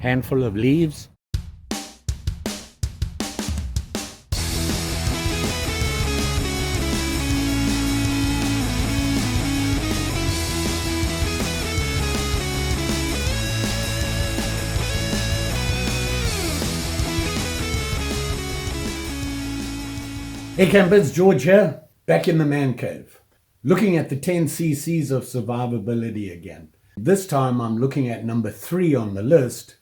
handful of leaves. Hey campers, George here, back in the man cave, looking at the 10 cc's of survivability again. This time I'm looking at number 3 on the list,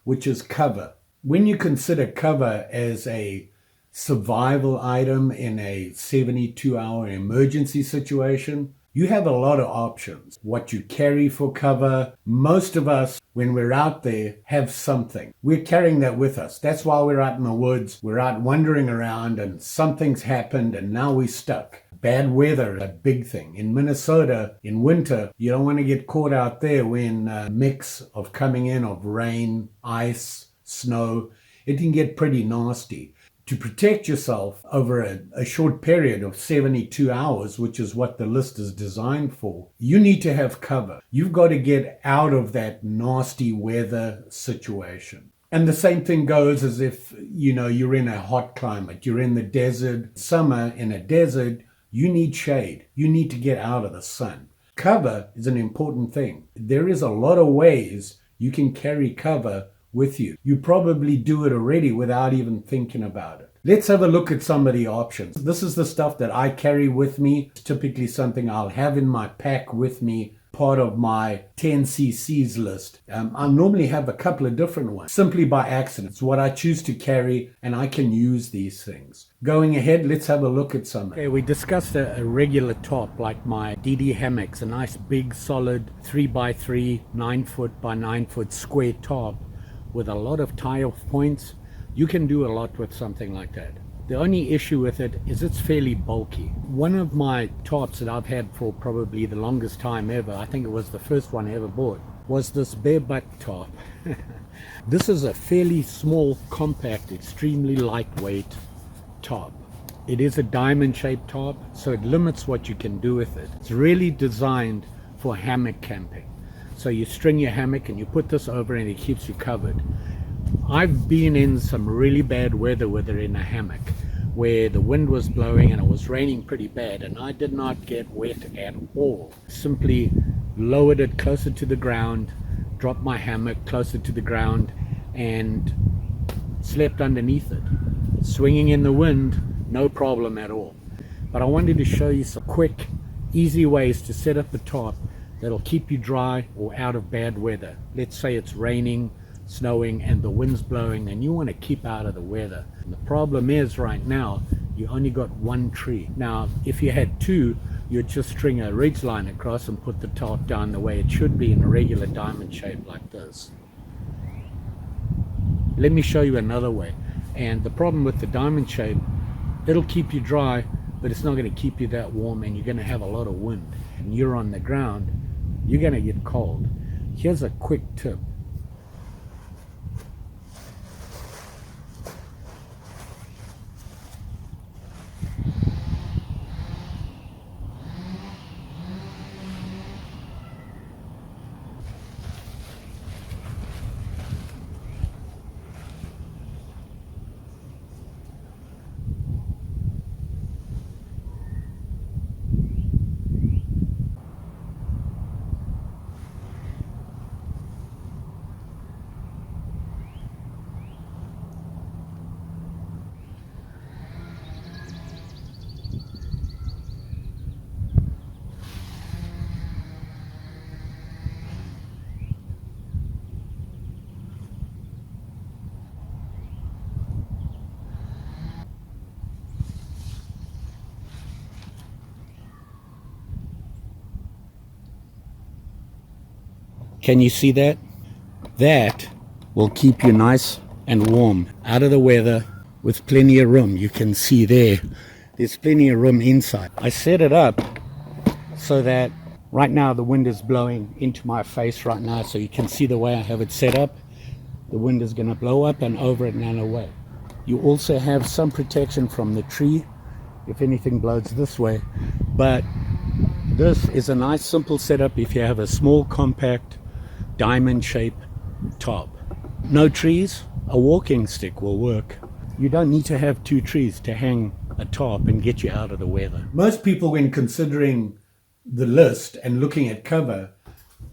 which is cover. When you consider cover as a survival item in a 72-hour emergency situation, you have a lot of options. What you carry for cover, most of us, when we're out there, have something. We're carrying that with us. That's why we're out in the woods. We're out wandering around and something's happened and now we're stuck. Bad weather is a big thing. In Minnesota, in winter, you don't want to get caught out there when a mix of coming in of rain, ice, snow, it can get pretty nasty. To protect yourself over a short period of 72 hours, which is what the list is designed for, you need to have cover. You've got to get out of that nasty weather situation. And the same thing goes as if, you're in a hot climate, you're in the desert. Summer in a desert, you need shade. You need to get out of the sun. Cover is an important thing. There is a lot of ways you can carry cover with you. You probably do it already without even thinking about it. Let's have a look at some of the options. This is the stuff that I carry with me. It's typically something I'll have in my pack with me, part of my 10 cc's list. I normally have a couple of different ones, simply by accident. It's what I choose to carry, and I can use these things. Going ahead, let's have a look at some. Okay, we discussed a regular top, like my DD hammocks, a nice big solid 3x3, 9 foot by 9 foot square top with a lot of tie-off points. You can do a lot with something like that. The only issue with it is it's fairly bulky. One of my tarps that I've had for probably the longest time ever, I think it was the first one I ever bought, was this bare butt tarp. This is a fairly small, compact, extremely lightweight tarp. It is a diamond-shaped tarp, so it limits what you can do with it. It's really designed for hammock camping. So you string your hammock and you put this over and it keeps you covered. I've been in some really bad weather with it in a hammock where the wind was blowing and it was raining pretty bad, and I did not get wet at all. Simply lowered it closer to the ground, dropped my hammock closer to the ground and slept underneath it. Swinging in the wind, no problem at all. But I wanted to show you some quick, easy ways to set up a tarp that'll keep you dry or out of bad weather. Let's say it's raining, snowing, and the wind's blowing, and you want to keep out of the weather. And the problem is right now, you only got one tree. Now, if you had two, you'd just string a ridge line across and put the tarp down the way it should be in a regular diamond shape like this. Let me show you another way. And the problem with the diamond shape, it'll keep you dry, but it's not going to keep you that warm, and you're going to have a lot of wind. And you're on the ground, you're going to get cold. Here's a quick tip. Can you see that? That will keep you nice and warm out of the weather with plenty of room. You can see there's plenty of room inside. I set it up so that right now the wind is blowing into my face right now, so you can see the way I have it set up. The wind is going to blow up and over it and away. You also have some protection from the tree if anything blows this way, but this is a nice simple setup if you have a small compact diamond shaped top. No trees, a walking stick will work. You don't need to have 2 trees to hang a tarp and get you out of the weather. Most people, when considering the list and looking at cover,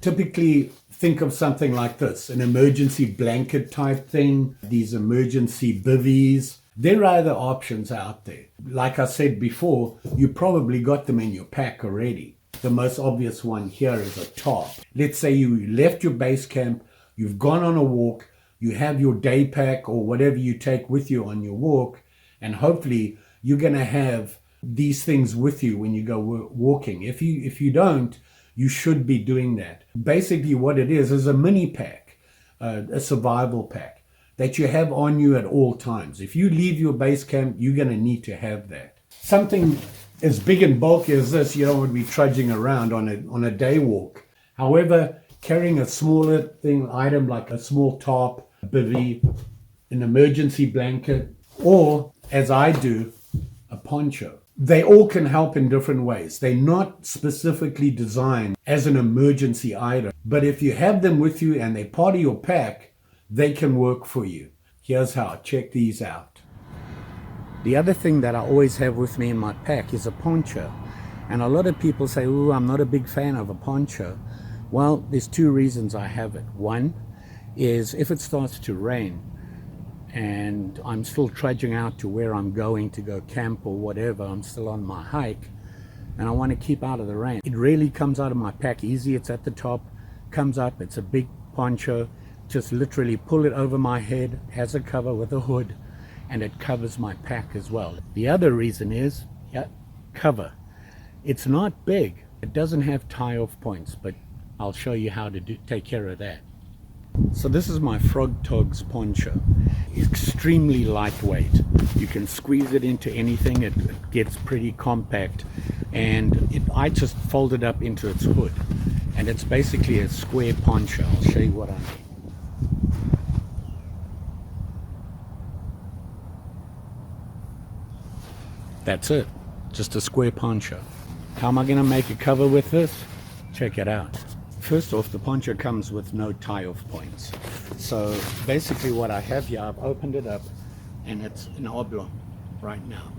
typically think of something like this, an emergency blanket type thing, these emergency bivvies. There are other options out there. Like I said before, you probably got them in your pack already. The most obvious one here is a tarp. Let's say you left your base camp, you've gone on a walk, you have your day pack or whatever you take with you on your walk, and hopefully you're going to have these things with you when you go walking. If you don't, you should be doing that. Basically what it is a mini pack, a survival pack that you have on you at all times. If you leave your base camp, you're going to need to have that. Something as big and bulky as this, you don't want to be trudging around on a day walk. However, carrying a smaller item like a small tarp, a bivvy, an emergency blanket, or as I do, a poncho. They all can help in different ways. They're not specifically designed as an emergency item, but if you have them with you and they're part of your pack, they can work for you. Here's how. Check these out. The other thing that I always have with me in my pack is a poncho. And a lot of people say, "Oh, I'm not a big fan of a poncho." Well, there's 2 reasons I have it. One is if it starts to rain, and I'm still trudging out to where I'm going to go camp or whatever, I'm still on my hike, and I want to keep out of the rain. It really comes out of my pack easy. It's at the top, comes up, it's a big poncho, just literally pull it over my head, has a cover with a hood, and it covers my pack as well. The other reason is, cover. It's not big, it doesn't have tie-off points, but I'll show you how to take care of that. So this is my Frogg Toggs poncho. Extremely lightweight. You can squeeze it into anything. It gets pretty compact, and I just fold it up into its hood, and it's basically a square poncho. I'll show you what I mean. That's it, just a square poncho. How am I going to make a cover with this? Check it out. First off, the poncho comes with no tie-off points. So basically what I have here, I've opened it up and it's an oblong right now.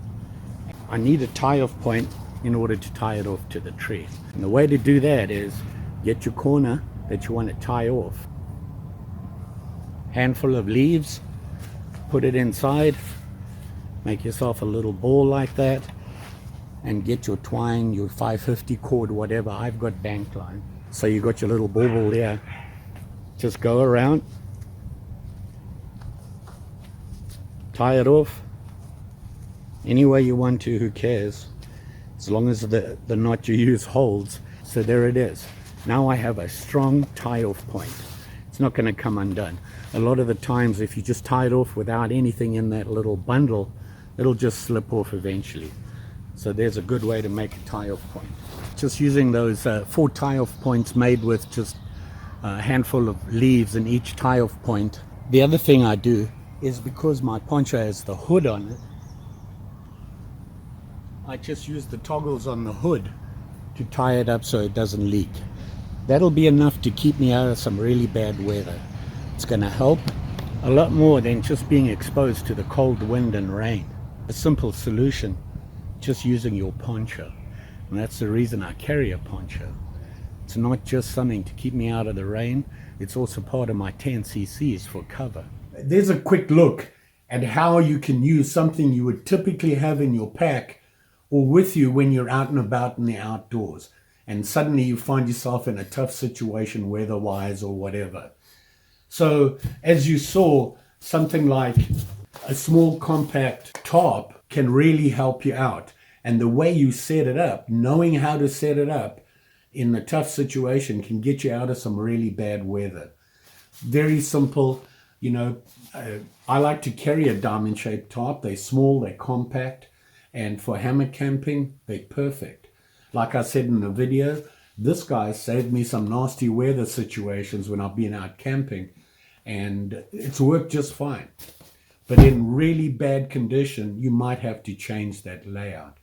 I need a tie-off point in order to tie it off to the tree. And the way to do that is get your corner that you want to tie off. Handful of leaves, put it inside, make yourself a little ball like that, and get your twine, your 550 cord, whatever. I've got bank line. So you got your little bauble there. Just go around, tie it off any way you want to, who cares, as long as the knot you use holds. So there it is. Now I have a strong tie-off point. It's not going to come undone. A lot of the times if you just tie it off without anything in that little bundle, it'll just slip off eventually. So there's a good way to make a tie-off point. Just using those 4 tie-off points made with just a handful of leaves in each tie-off point. The other thing I do is, because my poncho has the hood on it, I just use the toggles on the hood to tie it up so it doesn't leak. That'll be enough to keep me out of some really bad weather. It's going to help a lot more than just being exposed to the cold wind and rain. A simple solution, just using your poncho. And that's the reason I carry a poncho. It's not just something to keep me out of the rain, it's also part of my 10cc's for cover. There's a quick look at how you can use something you would typically have in your pack or with you when you're out and about in the outdoors, and suddenly you find yourself in a tough situation weather-wise or whatever. So as you saw, something like a small compact tarp can really help you out. And the way you set it up, knowing how to set it up in a tough situation, can get you out of some really bad weather. Very simple. You know, I like to carry a diamond-shaped tarp. They're small, they're compact, and for hammock camping, they're perfect. Like I said in the video, this guy saved me some nasty weather situations when I've been out camping, and it's worked just fine. But in really bad condition, you might have to change that layout.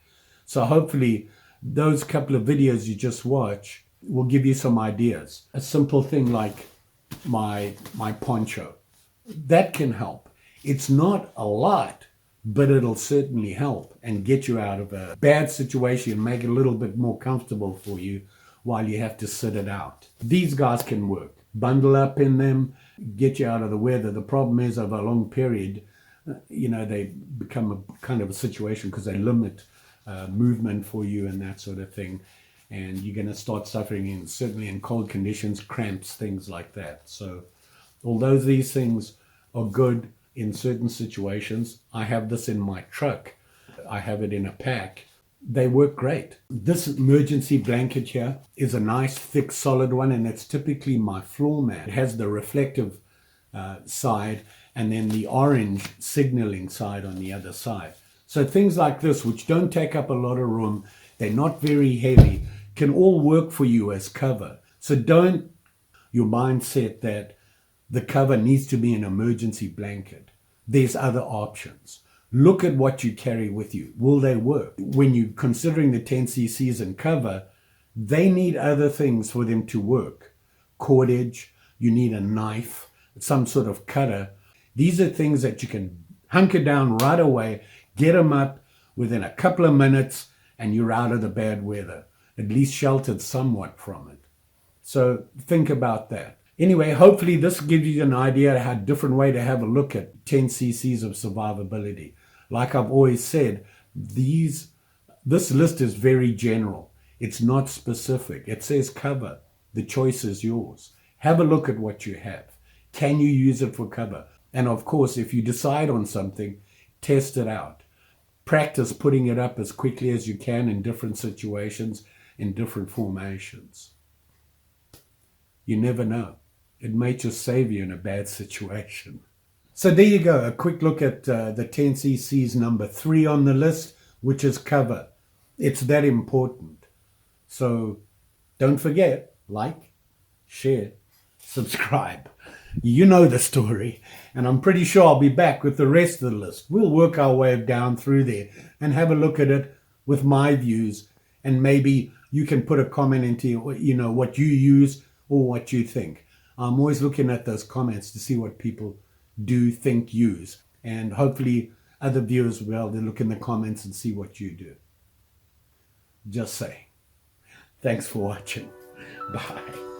So hopefully those couple of videos you just watched will give you some ideas. A simple thing like my poncho. That can help. It's not a lot, but it'll certainly help and get you out of a bad situation and make it a little bit more comfortable for you while you have to sit it out. These guys can work. Bundle up in them, get you out of the weather. The problem is, over a long period, they become a kind of a situation because they limit movement for you and that sort of thing. And you're going to start suffering, certainly in cold conditions, cramps, things like that. So although these things are good in certain situations, I have this in my truck, I have it in a pack, they work great. This emergency blanket here is a nice thick solid one, and it's typically my floor mat. It has the reflective side and then the orange signaling side on the other side. So things like this, which don't take up a lot of room, they're not very heavy, can all work for you as cover. So don't your mindset that the cover needs to be an emergency blanket. There's other options. Look at what you carry with you. Will they work? When you're considering the 10cc's and cover, they need other things for them to work. Cordage, you need a knife, some sort of cutter. These are things that you can hunker down right away, get them up within a couple of minutes, and you're out of the bad weather, at least sheltered somewhat from it. So think about that. Anyway, hopefully this gives you an idea of how different way to have a look at 10cc's of survivability. Like I've always said, this list is very general. It's not specific. It says cover. The choice is yours. Have a look at what you have. Can you use it for cover? And of course, if you decide on something, test it out. Practice putting it up as quickly as you can in different situations, in different formations. You never know. It may just save you in a bad situation. So there you go, a quick look at the 10cc's number 3 on the list, which is cover. It's that important. So don't forget, like, share, subscribe. You know the story, and I'm pretty sure I'll be back with the rest of the list. We'll work our way down through there and have a look at it with my views, and maybe you can put a comment into what you use or what you think. I'm always looking at those comments to see what people do, think, use. And hopefully other viewers will be able to look in the comments and see what you do. Just say. Thanks for watching. Bye.